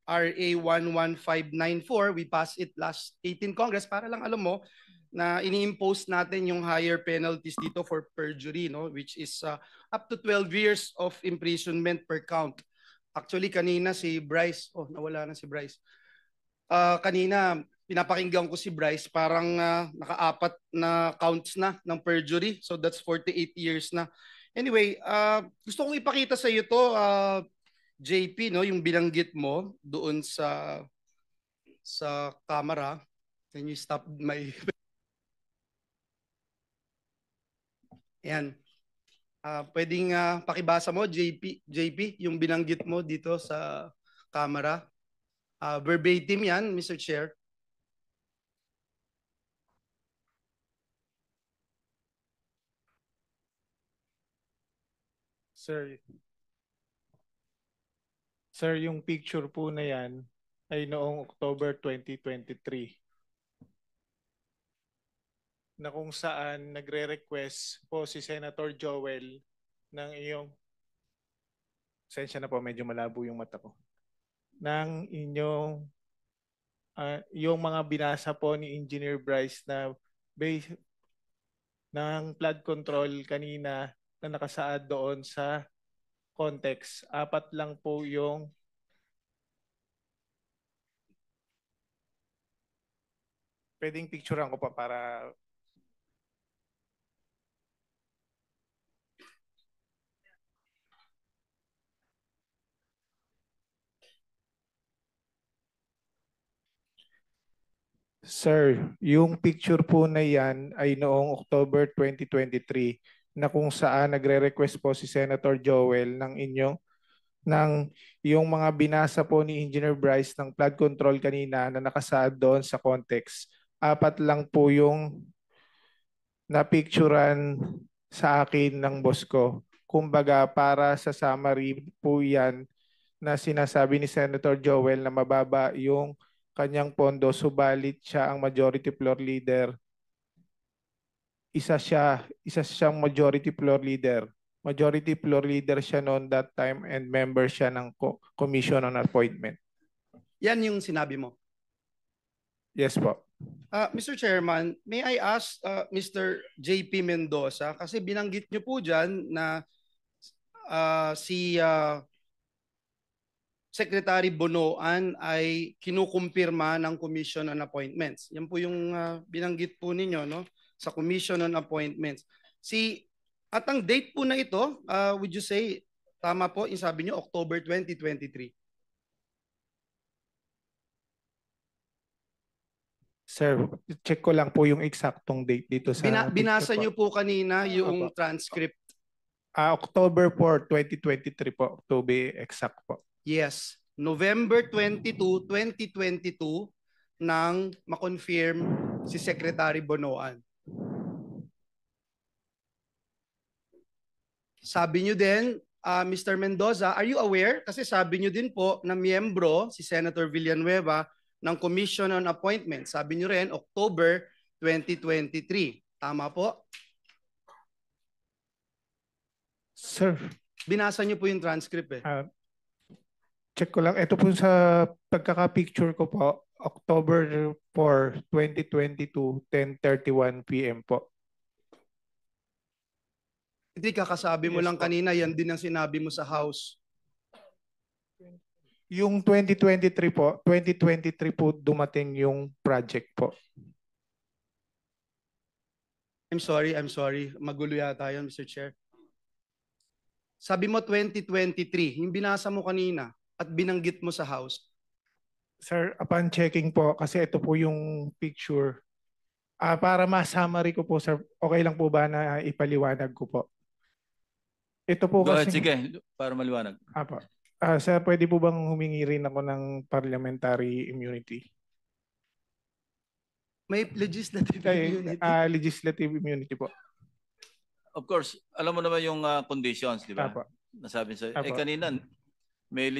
RA 11594. We passed it last 18 Congress para lang alam mo na ini-impose natin yung higher penalties dito for perjury, no, which is up to 12 years of imprisonment per count. Actually kanina si Bryce, nawala na si Bryce. Kanina pinapakinggan ko si Bryce, parang naka-4 na counts na ng perjury. So that's 48 years na. Anyway, gusto kong ipakita sa iyo to, JP, no, yung binanggit mo doon sa camera. Can you stop my Ayan. Pwedeng pakibasa mo, JP, yung binanggit mo dito sa camera. Verbatim yan, Mr. Chair. Sir, yung picture po na yan ay noong October 2023 na kung saan nagre-request po si Senator Joel ng iyong, sensya na po, medyo malabo yung mata ko, ng inyong yung mga binasa po ni Engineer Bryce na base ng flood control kanina na nakasaad doon sa context. 4 lang po yung pwedeng picturean ko pa para Sir, yung picture po na yan ay noong October 2023 na kung saan nagre-request po si Senator Joel ng yung mga binasa po ni Engineer Bryce ng flood control kanina na nakasaad doon sa context. 4 lang po yung napicturan sa akin ng boss ko. Kumbaga para sa summary po yan na sinasabi ni Senator Joel na mababa yung kanyang pondo, subalit siya ang majority floor leader. Isa siyang majority floor leader. Majority floor leader siya noon that time and member siya ng Commission on Appointment. Yan yung sinabi mo. Yes po. Mr. Chairman, may I ask Mr. JP Mendoza, kasi binanggit niyo po dyan na si Secretary Bonoan ay kinukumpirma ng Commission on Appointments. Yan po yung binanggit po ninyo, no, sa Commission on Appointments. At ang date po na ito, would you say, tama po, yung sabi niyo, October 2023? Sir, check ko lang po yung eksaktong date dito sa binasa niyo po kanina yung transcript. October 4, 2023 po, to be exact po. Yes, November 22, 2022 nang ma-confirm si Secretary Bonoan. Sabi niyo din, Mr. Mendoza, are you aware? Kasi sabi niyo din po na miyembro si Senator Villanueva ng Commission on Appointments. Sabi niyo rin, October 2023. Tama po? Sir. Binasa niyo po yung transcript eh. Check ko lang. Ito po sa pagkaka-picture ko po, October 4, 2022, 10:31 p.m. po. Hindi kakasabi mo Yes, lang po. kanina, yan din ang sinabi mo sa House. Yung 2023 po, 2023 po dumating yung project po. I'm sorry. Magulo yata yun, Mr. Chair. Sabi mo 2023, yung binasa mo kanina at binanggit mo sa House. Sir, upon checking po, kasi ito po yung picture. Para ma-summary ko po, sir, okay lang po ba na ipaliwanag ko po? Ito po Go ahead, kasi... sige, para maliwanag. Apo. Sir, pwede po bang humingi rin ako ng parliamentary immunity? May legislative immunity? Legislative immunity po. Of course, alam mo naman yung conditions, di ba? Apo. Nasabi sa Apo. kanina, may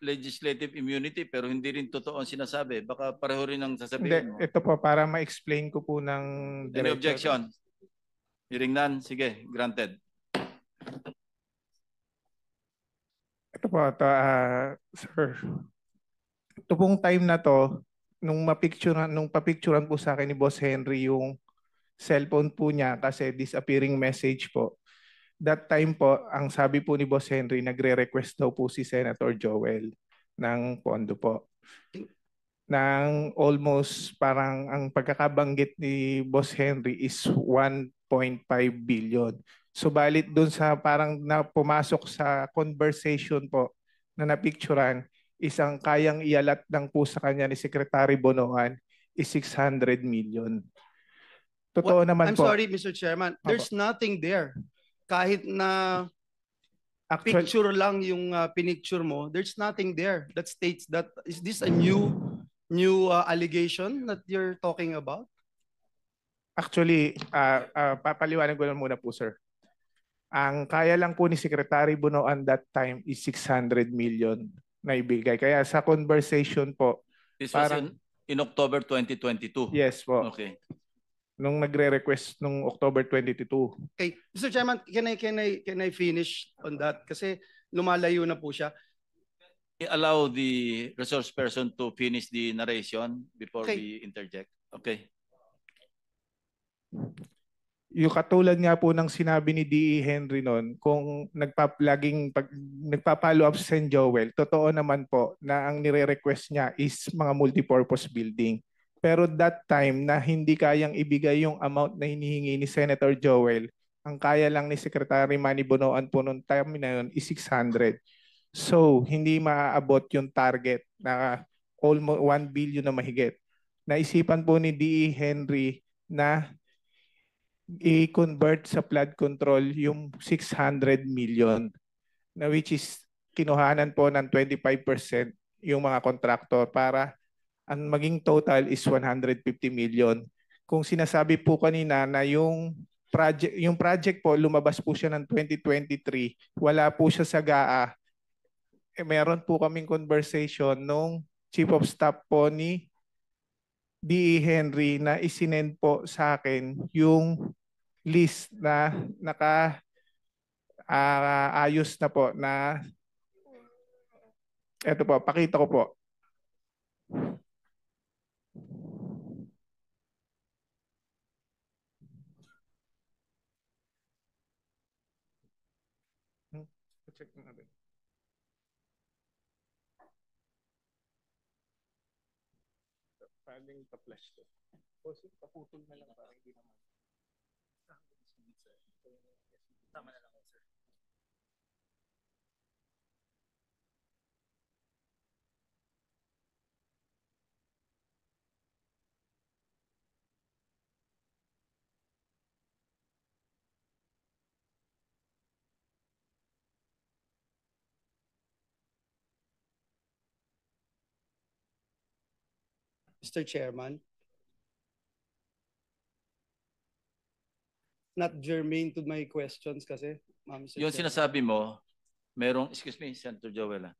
legislative immunity pero hindi rin totoo ang sinasabi. Baka pareho rin ang sasabihin mo. Hindi, ito po para ma-explain ko po ng Any objection? Hearing none, sige, granted. Ito po, sir. to pong time na to, nung papicturean po sa akin ni Boss Henry yung cellphone po niya kasi disappearing message po. That time po, ang sabi po ni Boss Henry, nagre-request daw po si Senator Joel ng pondo po. Ng almost parang ang pagkakabanggit ni Boss Henry is 1.5 billion. Subalit doon sa parang na pumasok sa conversation po na napicturan, isang kayang ialat lang po sa kanya ni Secretary Bonoan is 600 million. Totoo naman I'm po. sorry, Mr. Chairman. There's nothing there. Kahit na picture lang yung pinicture mo, there's nothing there that states that. Is this a new allegation that you're talking about? Actually, papaliwanag ko lang muna po, sir. Ang kaya lang po ni Secretary Bonoan that time is 600 million na ibigay. Kaya sa conversation po, This was in October 2022. yes po, Okay. nung nagre-request nung October 22. Okay, Mr. Chairman, can I finish on that? Kasi lumalayo na po siya. Allow the resource person to finish the narration before Okay. we interject. Okay. Yung katulad nga po ng sinabi ni D.E. Henry noon, kung nagpa-follow up sa St. Joel, totoo naman po na ang nire-request niya is mga multipurpose building. Pero that time na hindi kayang ibigay yung amount na hinihingi ni Senator Joel, ang kaya lang ni Secretary Manny Bonoan po noong time na yun is 600. So, hindi maaabot yung target na almost 1 billion na mahigit. Naisipan po ni D.E. Henry na i-convert sa flood control yung 600 million na which is kinuhanan po ng 25% yung mga kontraktor para ang maging total is 150 million. Kung sinasabi po kanina na yung project po lumabas po siya ng 2023, wala po siya sa GAA. Meron po kaming conversation nung Chief of Staff po ni D.E. Henry na isinend po sa akin yung list na ayos na po na eto po, pakita ko po. Check natin. Pwedeng pa-flash to. Kasi paputol na lang para hindi naman. Tama na lang, sir. Mr. Chairman. Not germane to my questions kasi, Mr. Yung Chairman. sinasabi mo, excuse me, Senator Joel.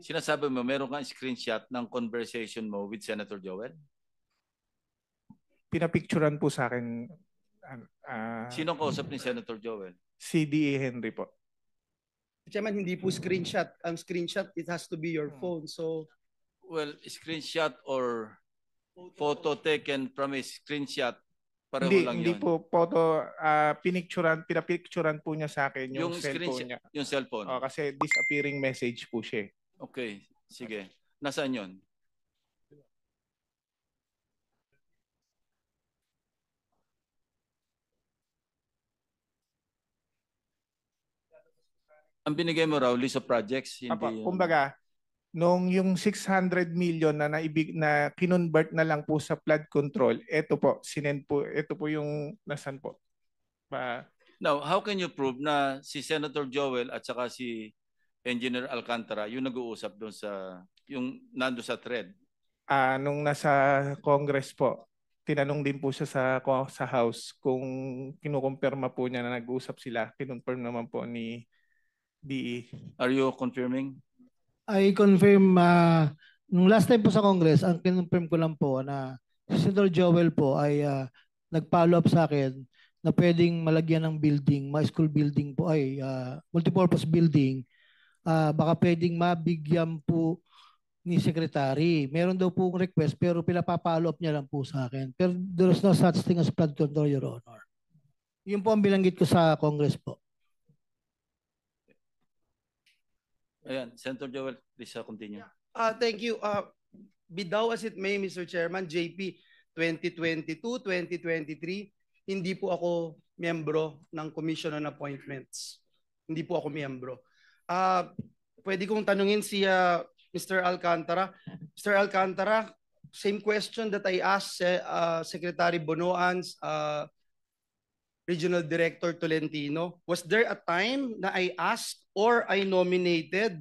Sinasabi mo, meron kang screenshot ng conversation mo with Senator Joel? Pinapicturan po sa akin. Sino kausap ni Senator Joel? Si D.E. Henry po. Chairman, hindi po screenshot. Ang screenshot, it has to be your phone. So, well, screenshot or photo taken from a screenshot, pareho lang hindi yun. po photo, pinapicturan po niya sa akin yung cellphone niya. Yung cellphone. Kasi disappearing message po siya. Okay, sige. Nasaan yun? Ang binigay mo raw, list of projects, hindi yung... Kumbaga, nung yung 600 million na kinonvert na lang po sa flood control, ito po, ito po yung nasan po. Now, how can you prove na si Senator Joel at saka si Engineer Alcantara yung nag-uusap doon sa, yung nando sa thread? Nung nasa Congress po, tinanong din po siya sa House kung kinukumpirma po niya na nag-uusap sila. Kinonfirm naman po ni DE. Are you confirming? I confirm, nung last time po sa Congress, ang kinonfirm ko lang po na si Senator Joel po ay nag-follow up sa akin na pwedeng malagyan ng building, mga school building po ay multipurpose building. Baka pwedeng mabigyan po ni Secretary. Meron daw pong request pero pinapapollow up niya lang po sa akin. Pero there's no such thing as flood control, Your Honor. Yun po ang bilanggit ko sa Congress po. Ayan, Senator Joel, please continue. Thank you. Be thou as it may, Mr. Chairman, JP 2022-2023, hindi po ako miyembro ng Commission on Appointments. Hindi po ako miyembro. Pwede kong tanungin si Mr. Alcantara. Mr. Alcantara, same question that I asked Secretary Bonoans, Regional Director Tolentino. Was there a time na I asked or I nominated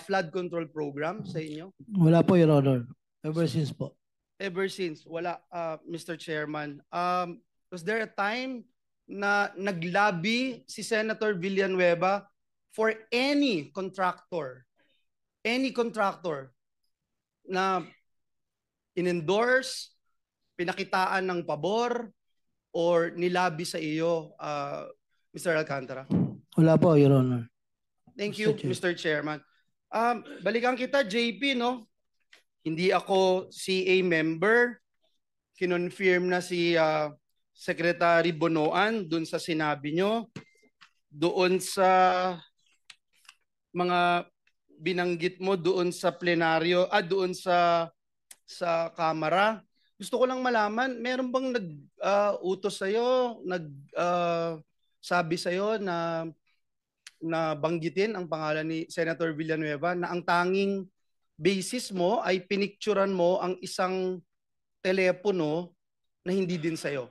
flood control program sa inyo? Wala po, Your Honor. Ever since po. Ever since, wala, Mr. Chairman. Was there a time na naglabi si Senator Villanueva for any contractor na in-endorse, pinakitaan ng pabor, or nilabi sa iyo, Mr. Alcantara? Wala po, Your Honor. Thank you, Mr. Chairman. Balikan kita, JP, no? Hindi ako CA member. Kinonfirm na si Secretary Bonoan dun sa sinabi nyo. Doon sa mga binanggit mo doon sa plenaryo, doon sa Kamara. Gusto ko lang malaman, meron bang nag-utos sa'yo, sabi sa'yo na banggitin ang pangalan ni Senator Villanueva na ang tanging basis mo ay pinicturan mo ang isang telepono na hindi din sa'yo?